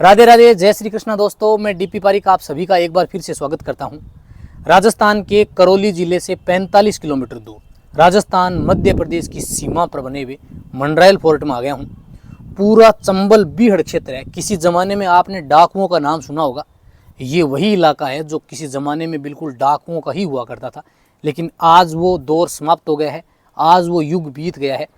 राधे राधे, जय श्री कृष्णा दोस्तों। मैं डीपी पारिक आप सभी का एक बार फिर से स्वागत करता हूं। राजस्थान के करौली जिले से 45 किलोमीटर दूर राजस्थान मध्य प्रदेश की सीमा पर बने हुए मंडरायल फोर्ट में आ गया हूं। पूरा चंबल बीहड़ क्षेत्र है। किसी ज़माने में आपने डाकुओं का नाम सुना होगा। ये वही इलाका है जो किसी ज़माने में बिल्कुल डाकुओं का ही हुआ करता था, लेकिन आज वो दौर समाप्त हो गया है, आज वो युग बीत गया है।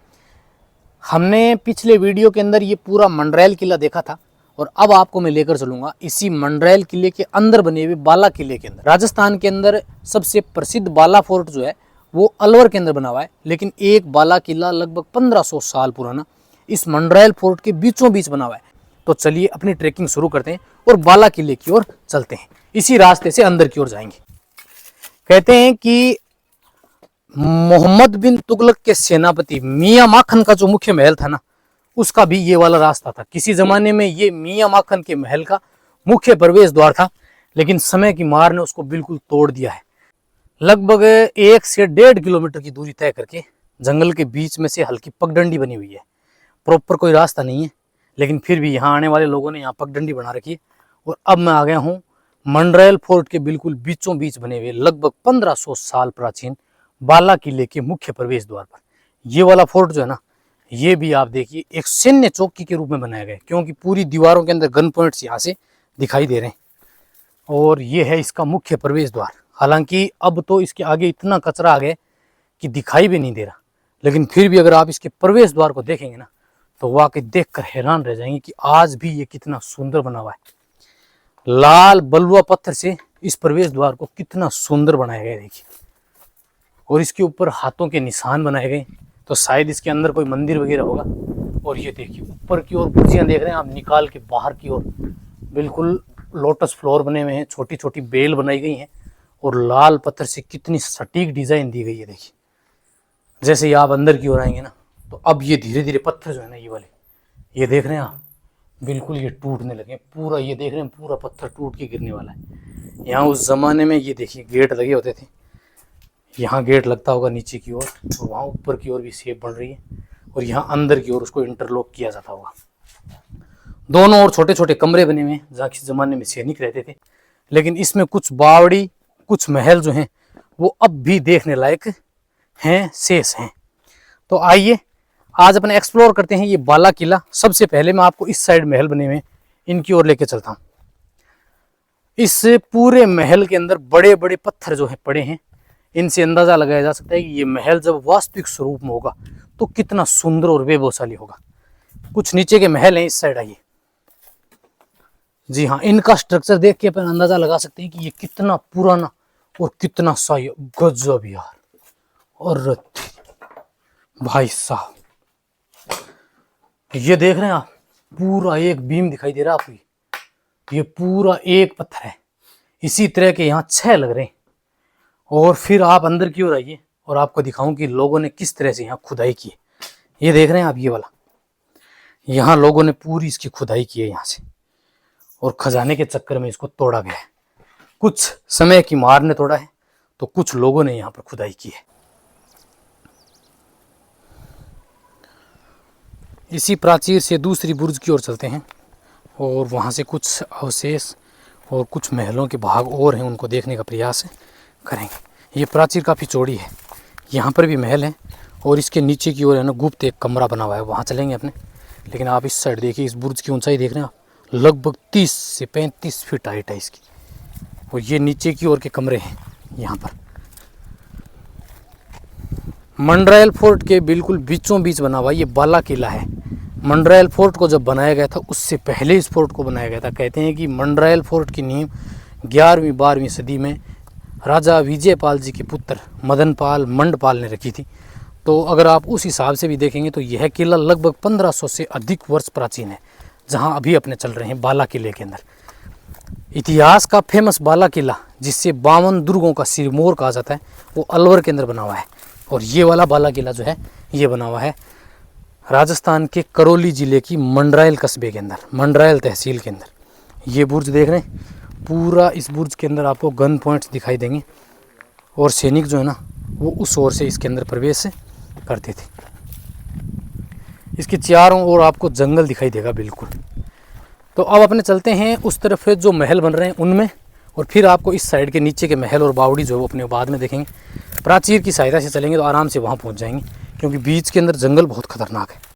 हमने पिछले वीडियो के अंदर ये पूरा मंडरायल किला देखा था और अब आपको मैं लेकर चलूंगा इसी मंडरायल किले के अंदर बने हुए बाला किले के अंदर। राजस्थान के अंदर सबसे प्रसिद्ध बाला फोर्ट जो है वो अलवर के अंदर बना हुआ है, लेकिन एक बाला किला लगभग 1500 साल पुराना इस मंडरायल फोर्ट के बीचों बीच बना हुआ है। तो चलिए अपनी ट्रेकिंग शुरू करते हैं और बाला किले की ओर चलते हैं। इसी रास्ते से अंदर की ओर जाएंगे। कहते हैं कि मोहम्मद बिन तुगलक के सेनापति मियां माखन का जो मुख्य महल था ना, उसका भी ये वाला रास्ता था। किसी जमाने में ये मियां माखन के महल का मुख्य प्रवेश द्वार था, लेकिन समय की मार ने उसको बिल्कुल तोड़ दिया है। लगभग 1 से 1.5 किलोमीटर की दूरी तय करके जंगल के बीच में से हल्की पगडंडी बनी हुई है। प्रॉपर कोई रास्ता नहीं है, लेकिन फिर भी यहाँ आने वाले लोगों ने यहाँ पगडंडी बना रखी है। और अब मैं आ गया हूँ मंडरायल फोर्ट के बिल्कुल बीचों बीच बने हुए लगभग 1500 साल प्राचीन बाला किले के मुख्य प्रवेश द्वार पर। ये वाला फोर्ट जो है ना, ये भी आप देखिए एक सैन्य चौकी के रूप में बनाया गया है, क्योंकि पूरी दीवारों के अंदर गन पॉइंट्स यहाँ से दिखाई दे रहे हैं। और ये है इसका मुख्य प्रवेश द्वार। हालांकि अब तो इसके आगे इतना कचरा आ गया कि दिखाई भी नहीं दे रहा, लेकिन फिर भी अगर आप इसके प्रवेश द्वार को देखेंगे ना, तो वाकई देखकर हैरान रह जाएंगे कि आज भी ये कितना सुंदर बना हुआ है। लाल बलुआ पत्थर से इस प्रवेश द्वार को कितना सुंदर बनाया गया है, देखिए। और इसके ऊपर हाथों के निशान बनाए गए, तो शायद इसके अंदर कोई मंदिर वगैरह होगा। और ये देखिए ऊपर की ओर बुर्जियां देख रहे हैं आप, निकाल के बाहर की ओर बिल्कुल लोटस फ्लोर बने हुए हैं, छोटी छोटी बेल बनाई गई हैं और लाल पत्थर से कितनी सटीक डिजाइन दी गई है। देखिए जैसे ही आप अंदर की ओर आएंगे ना, तो अब ये धीरे धीरे पत्थर जो है ना, ये वाले ये देख रहे हैं आप, बिल्कुल ये टूटने लगे पूरा। ये देख रहे हैं पूरा पत्थर टूट के गिरने वाला है। यहाँ उस जमाने में ये देखिए गेट लगे होते थे, यहाँ गेट लगता होगा नीचे की ओर, और वहाँ ऊपर की ओर भी शेप बन रही है, और यहाँ अंदर की ओर उसको इंटरलॉक किया जाता होगा। दोनों ओर छोटे छोटे कमरे बने हुए हैं जहाँ किसी जमाने में सैनिक रहते थे, लेकिन इसमें कुछ बावड़ी, कुछ महल जो हैं वो अब भी देखने लायक हैं, शेष हैं। तो आइए आज अपने एक्सप्लोर करते हैं ये बाला किला। सबसे पहले मैं आपको इस साइड महल बने हुए हैं, इनकी ओर लेके चलता हूँ। इस पूरे महल के अंदर बड़े बड़े पत्थर जो है पड़े हैं, इनसे अंदाजा लगाया जा सकता है कि ये महल जब वास्तविक स्वरूप में होगा तो कितना सुंदर और वैभवशाली होगा। कुछ नीचे के महल हैं, इस साइड आइए। जी हाँ, इनका स्ट्रक्चर देख के अपन अंदाजा लगा सकते हैं कि ये कितना पुराना और कितना सही। गजब यार। और भाई साहब ये देख रहे हैं आप, पूरा एक बीम दिखाई दे रहा है आपको। ये पूरा एक पत्थर है। इसी तरह के यहाँ 6 लग रहे हैं। और फिर आप अंदर की ओर आइए और आपको दिखाऊं कि लोगों ने किस तरह से यहाँ खुदाई की है। ये देख रहे हैं आप, ये वाला यहाँ लोगों ने पूरी इसकी खुदाई की है यहाँ से, और खजाने के चक्कर में इसको तोड़ा गया है। कुछ समय की मार ने तोड़ा है, तो कुछ लोगों ने यहाँ पर खुदाई की है। इसी प्राचीर से दूसरी बुर्ज की ओर चलते हैं और वहाँ से कुछ अवशेष और कुछ महलों के भाग और हैं, उनको देखने का प्रयास करेंगे। ये प्राचीर काफ़ी चौड़ी है, यहाँ पर भी महल है, और इसके नीचे की ओर है ना गुप्त एक कमरा बना हुआ है, वहाँ चलेंगे अपने। लेकिन आप इस साइड देखिए, इस बुर्ज की ऊंचाई देख रहे हैं आप, लगभग 30 से 35 फीट हाइट है इसकी। और ये नीचे की ओर के कमरे हैं यहाँ पर। मंडरायल फोर्ट के बिल्कुल बीचों बीच बना हुआ ये बाला किला है। मंडरायल फोर्ट को जब बनाया गया था उससे पहले इस फोर्ट को बनाया गया था। कहते हैं कि मंडरायल फोर्ट की नींव 11वीं 12वीं सदी में राजा विजयपाल जी के पुत्र मदनपाल मंडपाल ने रखी थी। तो अगर आप उस हिसाब से भी देखेंगे तो यह किला लगभग 1500 से अधिक वर्ष प्राचीन है, जहां अभी अपने चल रहे हैं बाला किले के अंदर। इतिहास का फेमस बाला किला, जिससे 52 दुर्गों का सिरमौर कहा जाता है, वो अलवर के अंदर बना हुआ है। और ये वाला बाला किला जो है ये बना हुआ है राजस्थान के करौली जिले की मंडरायल कस्बे के अंदर, मंडरायल तहसील के अंदर। ये बुर्ज देख रहे हैं, पूरा इस बुर्ज के अंदर आपको गन पॉइंट्स दिखाई देंगे, और सैनिक जो है ना वो उस ओर से इसके अंदर प्रवेश करते थे। इसके चारों ओर आपको जंगल दिखाई देगा बिल्कुल। तो अब अपने चलते हैं उस तरफ जो महल बन रहे हैं उनमें, और फिर आपको इस साइड के नीचे के महल और बावड़ी जो है वो अपने बाद में देखेंगे। प्राचीर की सहायता से चलेंगे तो आराम से वहाँ पहुँच जाएंगे, क्योंकि बीच के अंदर जंगल बहुत खतरनाक है।